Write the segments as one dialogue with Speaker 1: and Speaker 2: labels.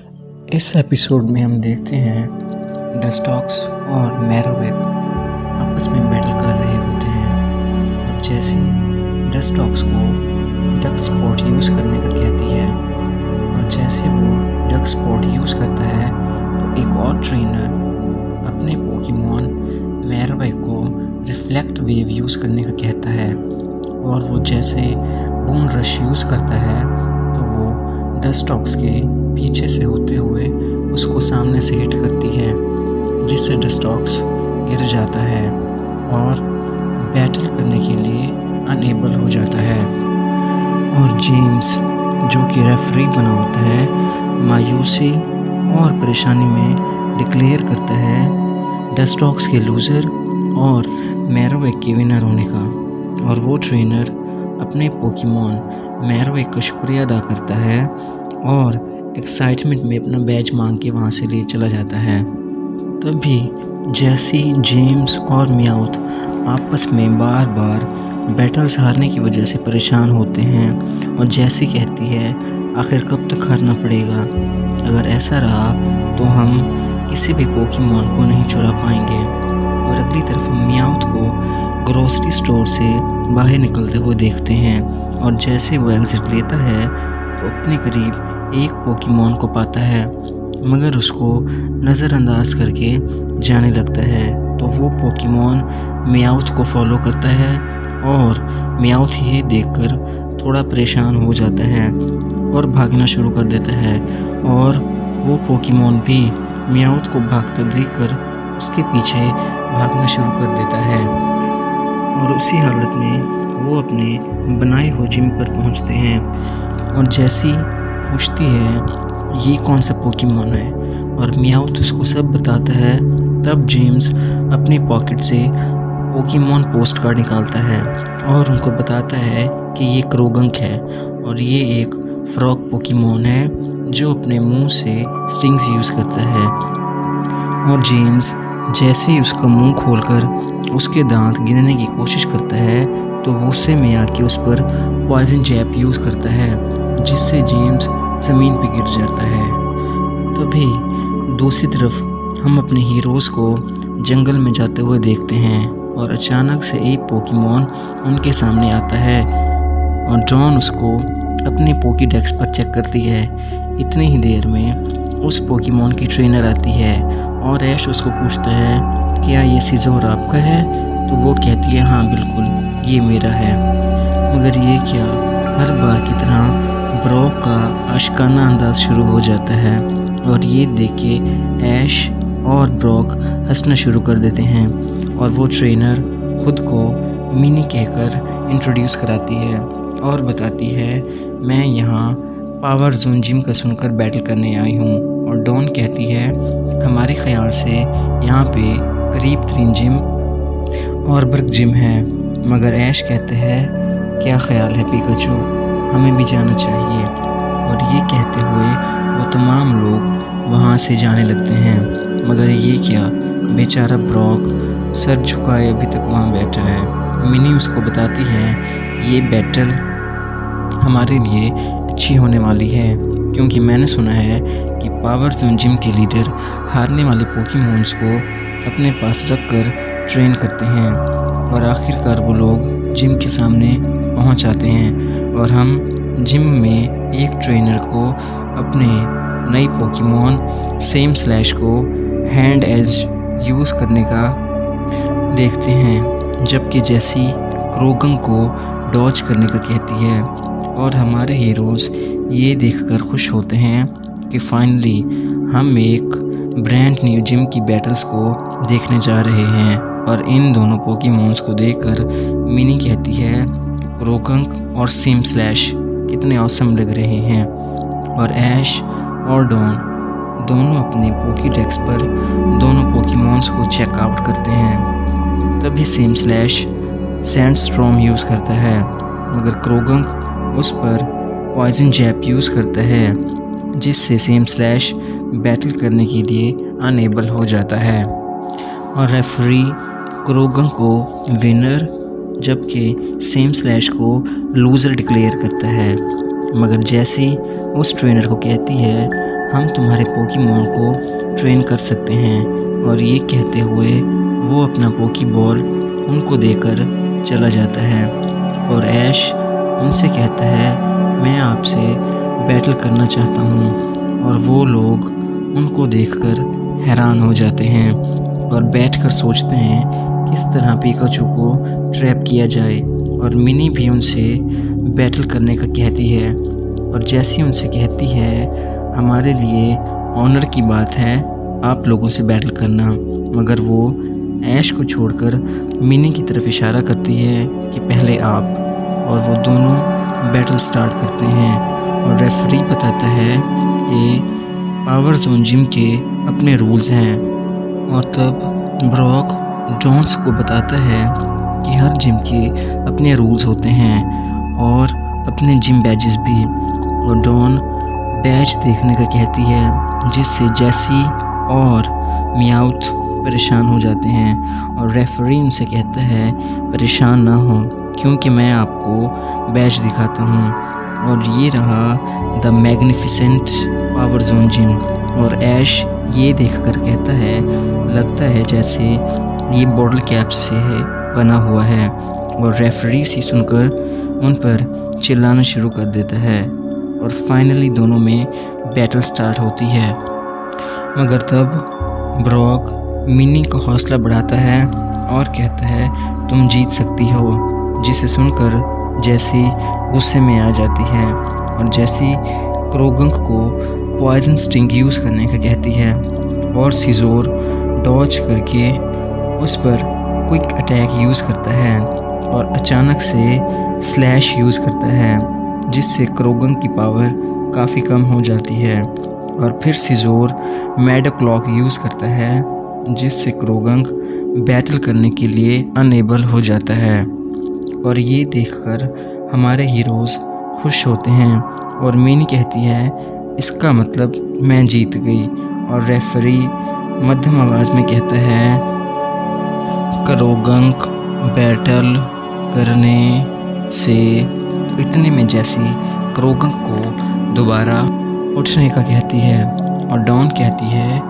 Speaker 1: इस एपिसोड में हम देखते हैं डस्टॉक्स और मैरोविक आपस में बैटल कर रहे होते हैं और जैसी डस्टॉक्स को डक स्पॉट यूज़ करने का कहती है और जैसे वो डक स्पॉट यूज़ करता है तो एक और ट्रेनर अपने पोकेमॉन मैरोविक को रिफ्लेक्ट वेव यूज़ करने का कहता है और वो जैसे बून रश यूज़ करता है तो वो डस्टॉक्स के पीछे से होते हुए उसको सामने से हिट करती है जिससे डस्टॉक्स गिर जाता है और बैटल करने के लिए अनएबल हो जाता है। और जेम्स जो कि रेफरी बना होता है मायूसी और परेशानी में डिक्लेयर करता है डस्टॉक्स के लूज़र और मैरोविक के विनर होने का और वो ट्रेनर अपने पोकेमॉन मैरोविक का शुक्रिया अदा करता है और एक्साइटमेंट में अपना बैज मांग के वहाँ से ले चला जाता है। तभी जैसी जेम्स और मियाउथ आपस में बार बार बैटल्स हारने की वजह से परेशान होते हैं और जैसी कहती है आखिर कब तक हारना पड़ेगा, अगर ऐसा रहा तो हम किसी भी पोकेमॉन को नहीं चुरा पाएंगे। और अगली तरफ हम मियाउथ को ग्रोसरी स्टोर से बाहर निकलते हुए देखते हैं और जैसे वो एग्जिट लेता है तो अपने करीब एक पोकेमॉन को पाता है मगर उसको नज़रअंदाज करके जाने लगता है तो वो पोकेमॉन मियाउथ को फॉलो करता है और मियाउथ ये देखकर थोड़ा परेशान हो जाता है और भागना शुरू कर देता है और वो पोकेमॉन भी मियाउथ को भागता देखकर उसके पीछे भागना शुरू कर देता है और उसी हालत में वो अपने बनाए हुए जिम पर पहुंचते हैं और जैसी पूछती है ये कौन सा पोकेमॉन है और मियाउथ उसको सब बताता है। तब जेम्स अपनी पॉकेट से पोकेमॉन पोस्ट कार्ड निकालता है और उनको बताता है कि ये क्रोगंक है और ये एक फ्रॉग पोकेमॉन है जो अपने मुंह से स्टिंग्स यूज़ करता है। और जेम्स जैसे ही उसका मुंह खोलकर उसके दांत गिनने की कोशिश करता है तो गुस्से में आके उस पर पॉइजन जैब यूज़ करता है जिससे जेम्स ज़मीन पे गिर जाता है। तभी दूसरी तरफ हम अपने हीरोज़ को जंगल में जाते हुए देखते हैं और अचानक से एक पोकेमॉन उनके सामने आता है और डॉन उसको अपने पोकेडेक्स पर चेक करती है। इतनी ही देर में उस पोकेमॉन की ट्रेनर आती है और ऐश उसको पूछता है क्या ये सीज़ोर आपका है तो वो कहती है हाँ बिल्कुल ये मेरा है। मगर ये क्या, हर बार की तरह ब्रॉक का आशिकाना अंदाज शुरू हो जाता है और ये देख के ऐश और ब्रॉक हंसना शुरू कर देते हैं और वो ट्रेनर खुद को मिनी कहकर इंट्रोड्यूस कराती है और बताती है मैं यहाँ पावर जोन जिम का सुनकर बैटल करने आई हूँ। और डॉन कहती है हमारे ख्याल से यहाँ पे करीब 3 जिम और बर्ग जिम है। मगर ऐश कहते हैं क्या ख्याल है पिकाचू, हमें भी जाना चाहिए। और ये कहते हुए वो तमाम लोग वहाँ से जाने लगते हैं मगर ये क्या, बेचारा ब्रॉक सर झुकाए अभी तक वहाँ बैठा है। मिनी उसको बताती है ये बैटल हमारे लिए अच्छी होने वाली है क्योंकि मैंने सुना है कि पावर जोन जिम के लीडर हारने वाले पोकेमॉन्स को अपने पास रखकर ट्रेन करते हैं और आखिरकार वो लोग जिम के सामने पहुंच जाते हैं और हम जिम में एक ट्रेनर को अपने नई पोकेमॉन सेम स्लैश को हैंड एज यूज़ करने का देखते हैं जबकि जैसी क्रोगंक को डॉज करने का कहती है। और हमारे हीरोज़ ये देखकर खुश होते हैं कि फाइनली हम एक ब्रांड न्यू जिम की बैटल्स को देखने जा रहे हैं। और इन दोनों पोकेमॉन्स को देखकर मिनी कहती है क्रोगंक और सिम स्लैश कितने ऑसम लग रहे हैं। और ऐश और डॉन दोनों अपने पोकेडेक्स पर दोनों पोकेमॉन्स को चेकआउट करते हैं। तभी सिम स्लैश सैंडस्टॉर्म यूज़ करता है मगर क्रोगंक उस पर पॉइजन जैब यूज़ करता है जिससे सेम स्लैश बैटल करने के लिए अनेबल हो जाता है और रेफरी क्रोगंक को विनर जबकि सेम स्लैश को लूज़र डिक्लेयर करता है। मगर जैसी उस ट्रेनर को कहती है हम तुम्हारे पोकेमॉन को ट्रेन कर सकते हैं। और ये कहते हुए वो अपना पोकेबॉल उनको देकर चला जाता है और ऐश उनसे कहता है मैं आपसे बैटल करना चाहता हूँ। और वो लोग उनको देखकर हैरान हो जाते हैं और बैठकर सोचते हैं किस तरह पिकाचू को ट्रैप किया जाए। और मिनी भी उनसे बैटल करने का कहती है और जैसी उनसे कहती है हमारे लिए ऑनर की बात है आप लोगों से बैटल करना। मगर वो ऐश को छोड़कर मिनी की तरफ इशारा करती है कि पहले आप। और वो दोनों बैटल स्टार्ट करते हैं और रेफरी बताता है कि पावर जोन जिम के अपने रूल्स हैं। और तब ब्रॉक डॉन्स को बताता है कि हर जिम के अपने रूल्स होते हैं और अपने जिम बैजेस भी। और डॉन बैज देखने का कहती है जिससे जैसी और मियाउथ परेशान हो जाते हैं। और रेफरी उनसे कहता है परेशान ना हो क्योंकि मैं आपको बैज दिखाता हूँ। और ये रहा the magnificent power zone gym. और ऐश ये देखकर कहता है लगता है जैसे ये बॉटल कैप से बना हुआ है। और रेफरी से सुनकर उन पर चिल्लाना शुरू कर देता है और फाइनली दोनों में बैटल स्टार्ट होती है। मगर तब ब्रॉक मिनी का हौसला बढ़ाता है और कहता है तुम जीत सकती हो। जिसे सुनकर जैसी गुस्से में आ जाती है और जैसी क्रोगंक को पॉइजन स्टिंग यूज़ करने का कहती है। और सीजोर डॉज करके उस पर क्विक अटैक यूज़ करता है और अचानक से स्लैश यूज़ करता है जिससे क्रोगंक की पावर काफ़ी कम हो जाती है। और फिर सीजोर मैडो क्लॉक यूज़ करता है जिससे क्रोगंक बैटल करने के लिए अनेबल हो जाता है। और ये देखकर हमारे हीरोज़ खुश होते हैं और मिनी कहती है इसका मतलब मैं जीत गई। और रेफरी मध्यम आवाज़ में कहता है क्रोगंक बैटल करने से। इतने में जैसी क्रोगंक को दोबारा उठने का कहती है और डॉन कहती है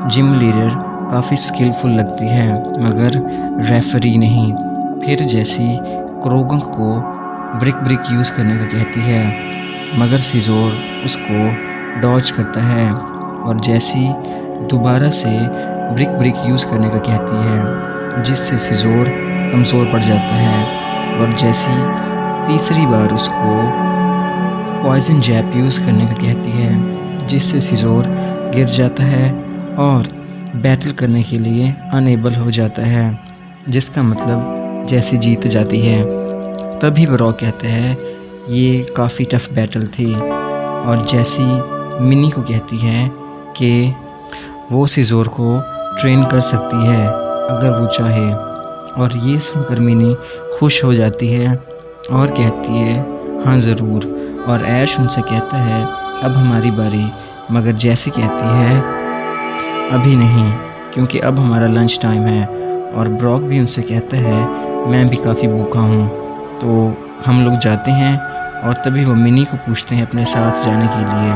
Speaker 1: जिम लीडर काफ़ी स्किलफुल लगती है मगर रेफरी नहीं। फिर जैसी क्रोगंक को ब्रिक यूज़ करने का कहती है मगर सीजोर उसको डॉज करता है। और जैसी दोबारा से ब्रिक यूज़ करने का कहती है जिससे सीजोर कमज़ोर पड़ जाता है। और जैसी तीसरी बार उसको पॉइजन जैप यूज़ करने का कहती है जिससे सीजोर गिर जाता है और बैटल करने के लिए अनेबल हो जाता है जिसका मतलब जैसी जीत जाती है। तभी ब्रॉक कहते हैं ये काफ़ी टफ बैटल थी। और जैसी मिनी को कहती है कि वो सीजोर को ट्रेन कर सकती है अगर वो चाहे। और ये सुनकर मिनी खुश हो जाती है और कहती है हाँ ज़रूर। और ऐश उनसे कहता है अब हमारी बारी। मगर जैसी कहती है अभी नहीं क्योंकि अब हमारा लंच टाइम है। और ब्रॉक भी उनसे कहता है मैं भी काफ़ी भूखा हूँ तो हम लोग जाते हैं। और तभी वो मिनी को पूछते हैं अपने साथ जाने के लिए।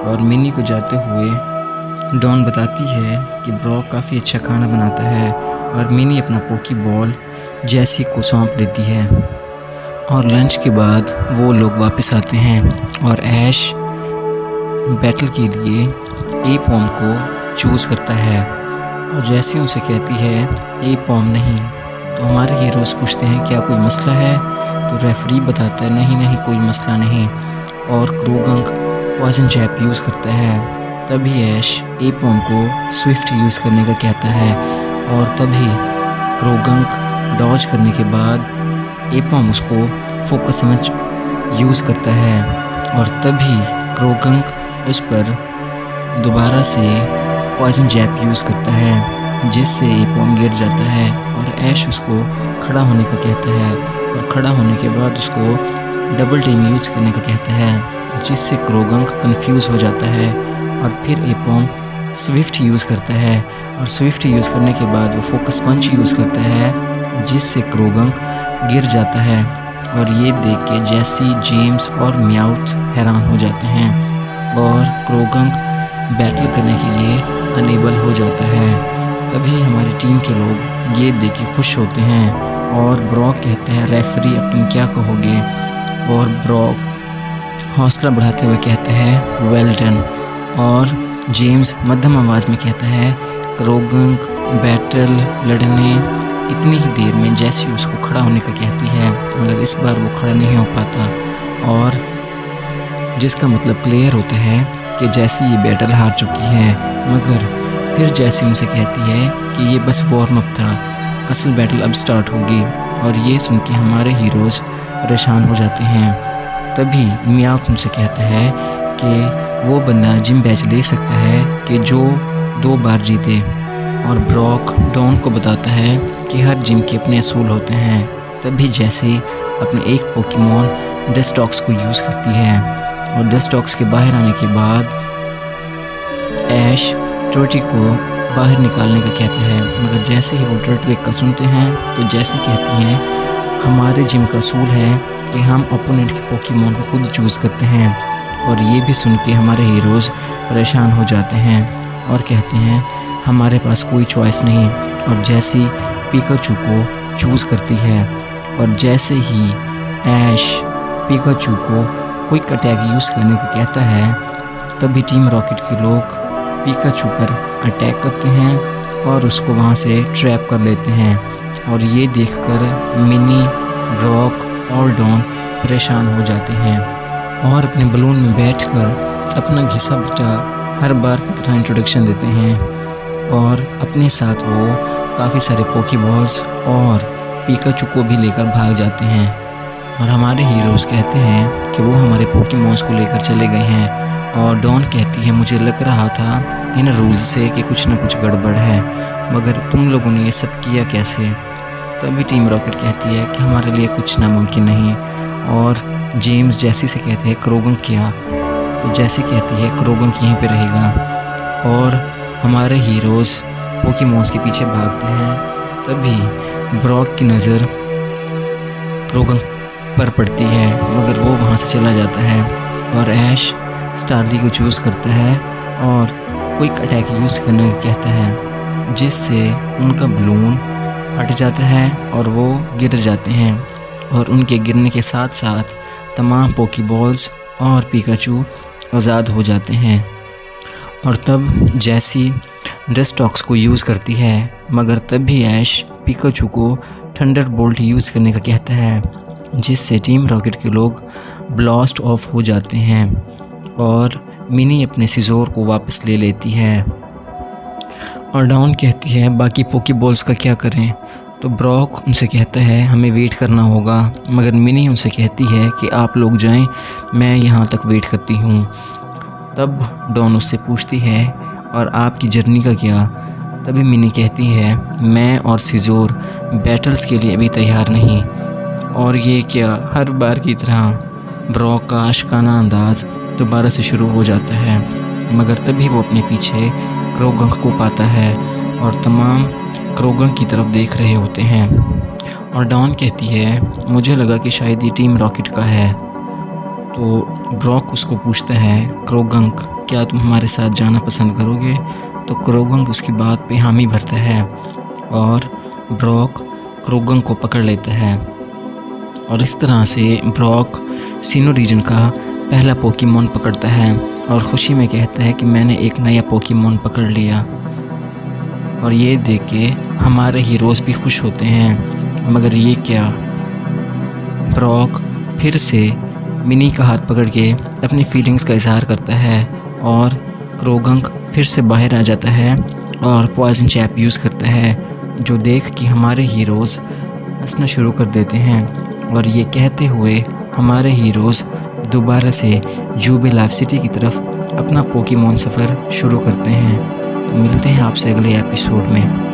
Speaker 1: और मिनी को जाते हुए डॉन बताती है कि ब्रॉक काफ़ी अच्छा खाना बनाता है। और मिनी अपना पोकेबॉल जैसी को सौंप देती है। और लंच के बाद वो लोग वापस आते हैं और ऐश बैटल के लिए एपॉम को चूज़ करता है। और जैसे उनसे कहती है एपॉम नहीं तो हमारे हीरोज़ पूछते हैं क्या कोई मसला है। तो रेफरी बताता है नहीं कोई मसला नहीं। और क्रोगंक पॉइजन जैप यूज़ करता है। तभी ऐश एपॉम को स्विफ्ट यूज़ करने का कहता है। और तभी क्रोगंक डॉज करने के बाद एपॉम उसको फोकस समझ यूज़ करता है। और तभी क्रोगंक उस पर दोबारा से पॉइजन जैप यूज़ करता है जिससे एपॉम गिर जाता है। और ऐश उसको खड़ा होने का कहता है और खड़ा होने के बाद उसको डबल टीम यूज़ करने का कहता है जिससे क्रोगंक कंफ्यूज हो जाता है। और फिर एपॉम स्विफ्ट यूज़ करता है और स्विफ्ट यूज़ करने के बाद वो फोकस पंच यूज़ करता है जिससे क्रोगंक गिर जाता है। और ये देख के जैसी जेम्स और म्याउथ हैरान हो जाते हैं। और क्रोगंक बैटल करने के लिए अनेबल हो जाता है। तभी हमारी टीम के लोग ये देख के खुश होते हैं और ब्रॉक कहता है रेफरी अब तुम क्या कहोगे, और ब्रॉक हौसला बढ़ाते हुए कहता है वेल डन, और जेम्स मध्यम आवाज़ में कहता है क्रोगंक बैटल लड़ने इतनी ही देर में जैसी उसको खड़ा होने का कहती है, मगर इस बार वो खड़ा नहीं हो पाता, और जिसका मतलब क्लियर होता है कि जैसी ये बैटल हार चुकी है। मगर फिर जैसी उनसे कहती है कि ये बस वार्म अप था, असल बैटल अब स्टार्ट होगी, और ये सुन के हमारे हीरोज़ परेशान हो जाते हैं। तभी मियाँ उनसे कहता है कि वो बंदा जिम बैच ले सकता है कि जो 2 बार जीते, और ब्रॉक डॉन को बताता है कि हर जिम के अपने असूल होते हैं। तभी जैसे अपने एक पोकेमॉन डस्टॉक्स को यूज़ करती है, और डस्टॉक्स के बाहर आने के बाद ऐश टर्टविक को बाहर निकालने का कहता है, मगर जैसे ही वो टर्टविक का सुनते हैं तो जैसे कहती हैं हमारे जिम का असूल है कि हम ओपोनेंट के पोकेमॉन को खुद चूज़ करते हैं, और ये भी सुन के हमारे हीरोज़ परेशान हो जाते हैं और कहते हैं हमारे पास कोई चॉइस नहीं, और जैसी पिकाचू को चूज़ करती है, और जैसे ही ऐश पिकाचू को क्विक अटैक यूज़ करने को कहता है, तभी टीम रॉकेट के लोग पिकाचू पर अटैक करते हैं और उसको वहाँ से ट्रैप कर लेते हैं, और ये देखकर मिनी, ब्रॉक और डॉन परेशान हो जाते हैं और अपने बलून में बैठकर अपना घिसा पिटा हर बार की तरह इंट्रोडक्शन देते हैं, और अपने साथ वो काफ़ी सारे पोकेबॉल्स और पिकाचू को भी लेकर भाग जाते हैं, और हमारे हीरोज़ कहते हैं कि वो हमारे पोकेमॉन्स को लेकर चले गए हैं, और डॉन कहती है मुझे लग रहा था इन रूल्स से कि कुछ ना कुछ गड़बड़ है, मगर तुम लोगों ने ये सब किया कैसे। तभी टीम रॉकेट कहती है कि हमारे लिए कुछ नामुमकिन नहीं, और जेम्स जैसी से कहते हैं क्रोगंक किया, तो जैसी कहती है क्रोगंक यहीं पे रहेगा, और हमारे हीरोज़ पोकेमॉन्स के पीछे भागते हैं। तभी ब्रॉक की नज़र क्रोगंक पर पड़ती है, मगर वो वहाँ से चला जाता है, और ऐश स्टारली को चूज़ करता है और क्विक अटैक यूज़ करने को कहता है, जिससे उनका बलून फट जाता है और वो गिर जाते हैं, और उनके गिरने के साथ साथ तमाम पोकेबॉल्स और पिकाचू आज़ाद हो जाते हैं। और तब जैसी डस्टॉक्स को यूज़ करती है, मगर तब भी ऐश पिकाचू को थंडरबोल्ट यूज़ करने का कहता है, जिससे टीम रॉकेट के लोग ब्लास्ट ऑफ हो जाते हैं, और मिनी अपने सिजोर को वापस ले लेती है, और डॉन कहती है बाकी पोकेबॉल्स का क्या करें। तो ब्रॉक उनसे कहता है हमें वेट करना होगा, मगर मिनी उनसे कहती है कि आप लोग जाएं, मैं यहाँ तक वेट करती हूँ। तब डॉन उससे पूछती है और आपकी जर्नी का क्या। तभी मिनी कहती है मैं और सिजोर बैटल्स के लिए अभी तैयार नहीं, और ये क्या। हर बार की तरह ब्रॉक का आशिकाना अंदाज दोबारा से शुरू हो जाता है, मगर तभी वो अपने पीछे क्रोगंक को पाता है, और तमाम क्रोगंक की तरफ देख रहे होते हैं, और डॉन कहती है मुझे लगा कि शायद ये टीम रॉकेट का है। तो ब्रॉक उसको पूछता है क्रोगंक क्या तुम हमारे साथ जाना पसंद करोगे। तो क्रोगंक उसकी बात पे हामी भरता है, और ब्रॉक क्रोगंक को पकड़ लेता है, और इस तरह से ब्रॉक सीनो रीजन का पहला पोकेमॉन पकड़ता है, और खुशी में कहता है कि मैंने एक नया पोकेमॉन पकड़ लिया। और ये देख के हमारे हीरोज़ भी खुश होते हैं, मगर ये क्या। ब्रॉक फिर से मिनी का हाथ पकड़ के अपनी फीलिंग्स का इजहार करता है, और क्रोगंक फिर से बाहर आ जाता है और पॉइजन चैप यूज़ करता है, जो देख के हमारे हीरोज़ हंसना शुरू कर देते हैं, और ये कहते हुए हमारे हीरोज़ दोबारा से जूबी लाइफ सिटी की तरफ अपना पोकेमॉन सफ़र शुरू करते हैं। तो मिलते हैं आपसे अगले एपिसोड में।